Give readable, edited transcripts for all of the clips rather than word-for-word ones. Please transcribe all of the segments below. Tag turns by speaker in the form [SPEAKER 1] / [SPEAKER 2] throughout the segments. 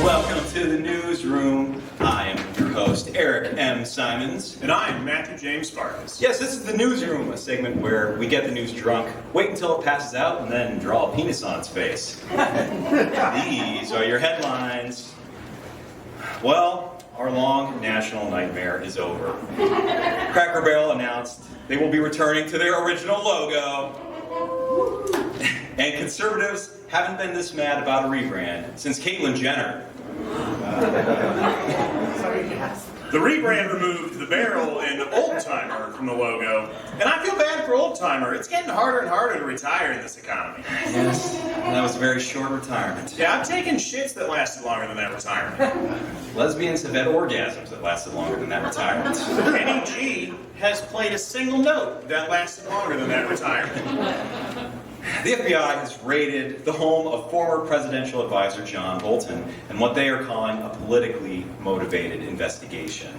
[SPEAKER 1] Welcome to the newsroom. I am your host, Eric M. Simons.
[SPEAKER 2] And I am Matthew James Farkas.
[SPEAKER 1] Yes, this is the newsroom, a segment where we get the news drunk, wait until it passes out, and then draw a penis on its face. These are your headlines. Well, our long national nightmare is over. Cracker Barrel announced they will be returning to their original logo. And conservatives haven't been this mad about a rebrand since Caitlyn Jenner.
[SPEAKER 2] The rebrand removed the barrel and old-timer from the logo. And I feel bad for old-timer. It's getting harder and harder to retire in this economy.
[SPEAKER 1] Yes, that was a very short retirement.
[SPEAKER 2] Yeah, I've taken shits that lasted longer than that retirement.
[SPEAKER 1] Lesbians have had orgasms that lasted longer than that retirement.
[SPEAKER 2] Kenny G has played a single note that lasted longer than that retirement.
[SPEAKER 1] The FBI has raided the home of former presidential advisor John Bolton and what they are calling a politically motivated investigation.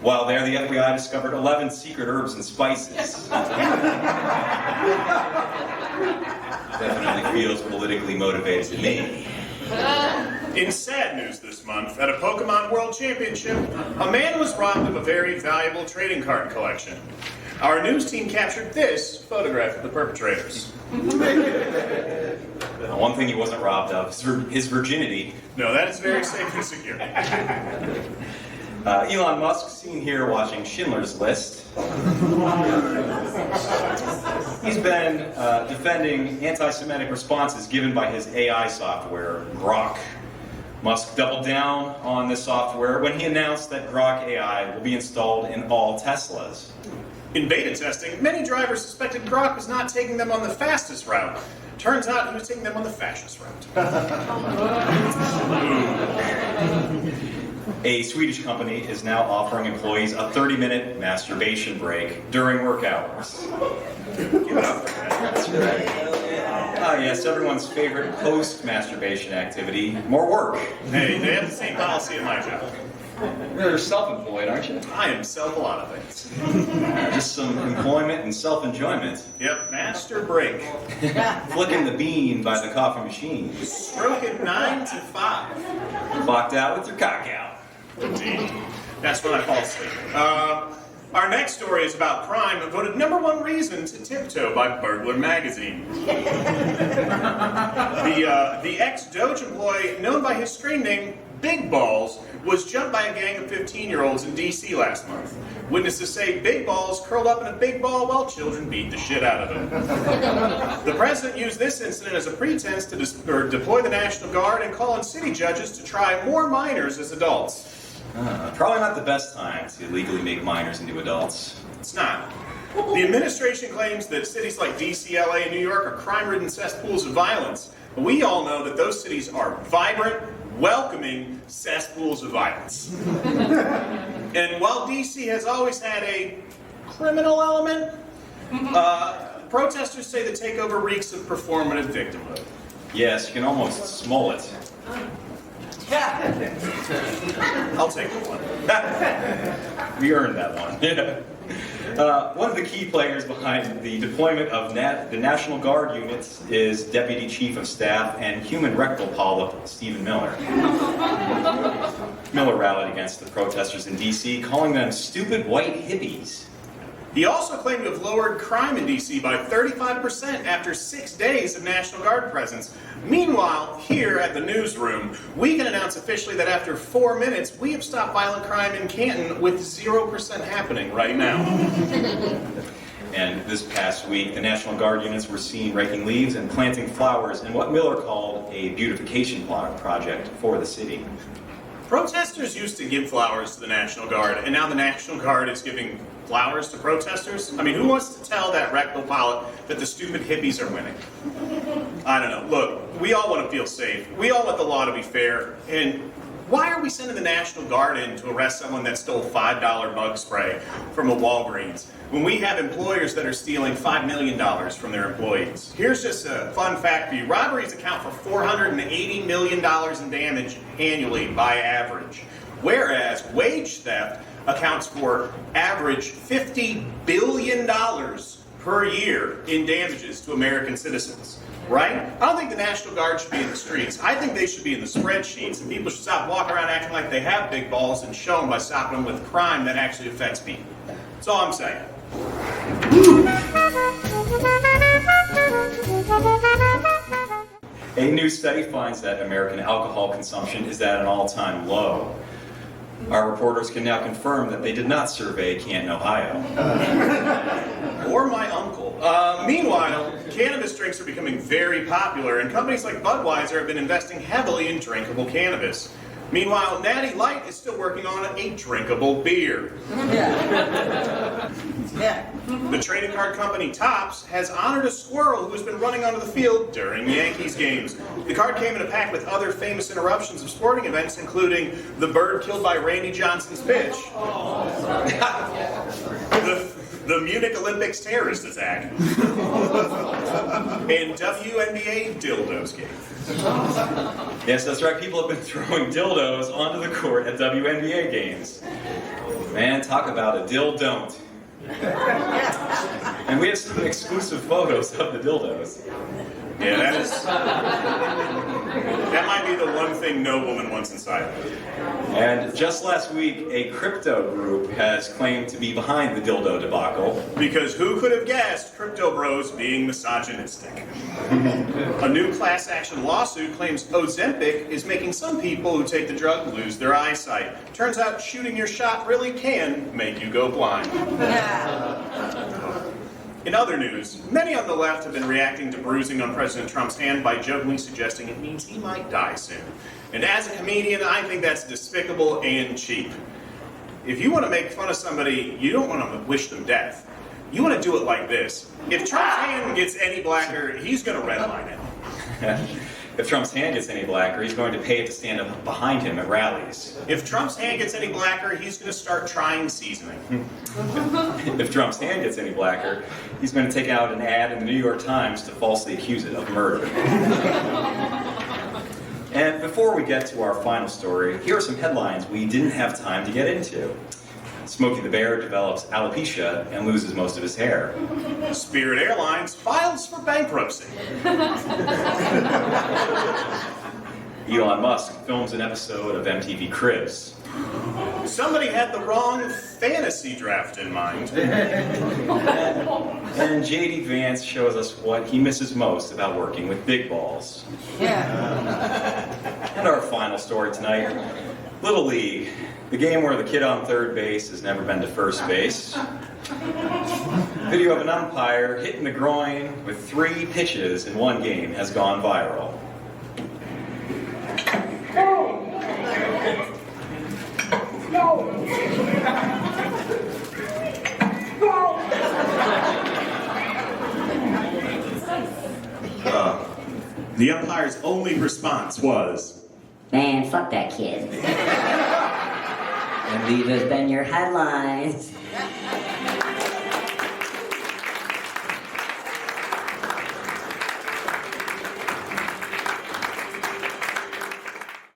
[SPEAKER 1] While there, the FBI discovered 11 secret herbs and spices. Definitely feels politically motivated to me.
[SPEAKER 2] In sad news this month, at a Pokemon World Championship, a man was robbed of a very valuable trading card collection. Our news team captured this photograph of the perpetrators.
[SPEAKER 1] One thing he wasn't robbed of is his virginity.
[SPEAKER 2] No, that is very safe and secure.
[SPEAKER 1] Elon Musk, seen here watching Schindler's List. He's been defending anti-Semitic responses given by his AI software, Grok. Musk doubled down on this software when he announced that Grok AI will be installed in all Teslas.
[SPEAKER 2] In beta testing, many drivers suspected Grok was not taking them on the fastest route. Turns out he was taking them on the fascist route.
[SPEAKER 1] A Swedish company is now offering employees a 30-minute masturbation break during work hours.
[SPEAKER 2] Give it up for that.
[SPEAKER 1] That's right. Yes, everyone's favorite post-masturbation activity, more work.
[SPEAKER 2] Hey, they have the same policy at my job.
[SPEAKER 1] You're self-employed, aren't you?
[SPEAKER 2] I am self a lot of things.
[SPEAKER 1] Just some employment and self-enjoyment.
[SPEAKER 2] Yep, master break.
[SPEAKER 1] Flicking the bean by the coffee machine.
[SPEAKER 2] Stroke it 9 to 5.
[SPEAKER 1] Clocked out with your cock out.
[SPEAKER 2] Indeed. That's when I fall asleep. Our next story is about crime, voted #1 reason to tiptoe by Burglar Magazine. The ex-Doge employee, known by his screen name Big Balls, was jumped by a gang of 15-year-olds in D.C. last month. Witnesses say Big Balls curled up in a big ball while children beat the shit out of him. The president used this incident as a pretense to deploy the National Guard and call on city judges to try more minors as adults.
[SPEAKER 1] Probably not the best time to legally make minors into adults.
[SPEAKER 2] It's not. The administration claims that cities like D.C., L.A., and New York are crime-ridden cesspools of violence. But we all know that those cities are vibrant, welcoming cesspools of violence. And while D.C. has always had a criminal element, protesters say the takeover reeks of performative victimhood.
[SPEAKER 1] Yes, you can almost smell it.
[SPEAKER 2] I'll take the one.
[SPEAKER 1] We earned that one. One of the key players behind the deployment of the National Guard units is Deputy Chief of Staff and Human Rectal Polyp Stephen Miller. Miller rallied against the protesters in D.C., calling them stupid white hippies.
[SPEAKER 2] He also claimed to have lowered crime in D.C. by 35% after 6 days of National Guard presence. Meanwhile, here at the newsroom, we can announce officially that after 4 minutes, we have stopped violent crime in Canton with 0% happening right now.
[SPEAKER 1] And this past week, the National Guard units were seen raking leaves and planting flowers in what Miller called a beautification project for the city.
[SPEAKER 2] Protesters used to give flowers to the National Guard, and now the National Guard is giving flowers to protesters? I mean, who wants to tell that rectal polyp that the stupid hippies are winning? I don't know. Look, we all want to feel safe. We all want the law to be fair. And why are we sending the National Guard in to arrest someone that stole $5 bug spray from a Walgreens when we have employers that are stealing $5 million from their employees? Here's just a fun fact for you. Robberies account for $480 million in damage annually by average, whereas wage theft accounts for average $50 billion per year in damages to American citizens. right? I don't think the National Guard should be in the streets. I think they should be in the spreadsheets, and people should stop walking around acting like they have big balls and show them by stopping them with crime that actually affects people. That's all I'm saying.
[SPEAKER 1] A new study finds that American alcohol consumption is at an all-time low. Our reporters can now confirm that they did not survey Canton, Ohio.
[SPEAKER 2] Or my uncle. Meanwhile, cannabis drinks are becoming very popular, and companies like Budweiser have been investing heavily in drinkable cannabis. Meanwhile, Natty Light is still working on a drinkable beer. The trading card company Topps has honored a squirrel who has been running onto the field during Yankees games. The card came in a pack with other famous interruptions of sporting events, including the bird killed by Randy Johnson's pitch, the Munich Olympics terrorist attack, and WNBA dildos game.
[SPEAKER 1] Yes, that's right. People have been throwing dildos onto the court at WNBA games. Man, talk about a dill-don't. And we have some exclusive photos of the dildos.
[SPEAKER 2] Yeah, that might be the one thing no woman wants inside of it.
[SPEAKER 1] And just last week, a crypto group has claimed to be behind the dildo debacle.
[SPEAKER 2] Because who could have guessed crypto bros being misogynistic? A new class action lawsuit claims Ozempic is making some people who take the drug lose their eyesight. Turns out shooting your shot really can make you go blind. In other news, many on the left have been reacting to bruising on President Trump's hand by jokingly suggesting it means he might die soon. And as a comedian, I think that's despicable and cheap. If you want to make fun of somebody, you don't want to wish them death. You want to do it like this. If Trump's hand gets any blacker, he's going to redline it.
[SPEAKER 1] If Trump's hand gets any blacker, he's going to pay it to stand up behind him at rallies.
[SPEAKER 2] If Trump's hand gets any blacker, he's going to start trying seasoning.
[SPEAKER 1] If Trump's hand gets any blacker, he's going to take out an ad in the New York Times to falsely accuse it of murder. And before we get to our final story, here are some headlines we didn't have time to get into. Smokey the Bear develops alopecia and loses most of his hair.
[SPEAKER 2] Spirit Airlines files for bankruptcy.
[SPEAKER 1] Elon Musk films an episode of MTV Cribs.
[SPEAKER 2] Somebody had the wrong fantasy draft in mind.
[SPEAKER 1] And J.D. Vance shows us what he misses most about working with big balls. And our final story tonight, Little League, the game where the kid on third base has never been to first base. Video of an umpire hitting the groin with 3 pitches in one game has gone viral.
[SPEAKER 2] The umpire's only response was,
[SPEAKER 3] Man, fuck that kid. And these have been your headlines.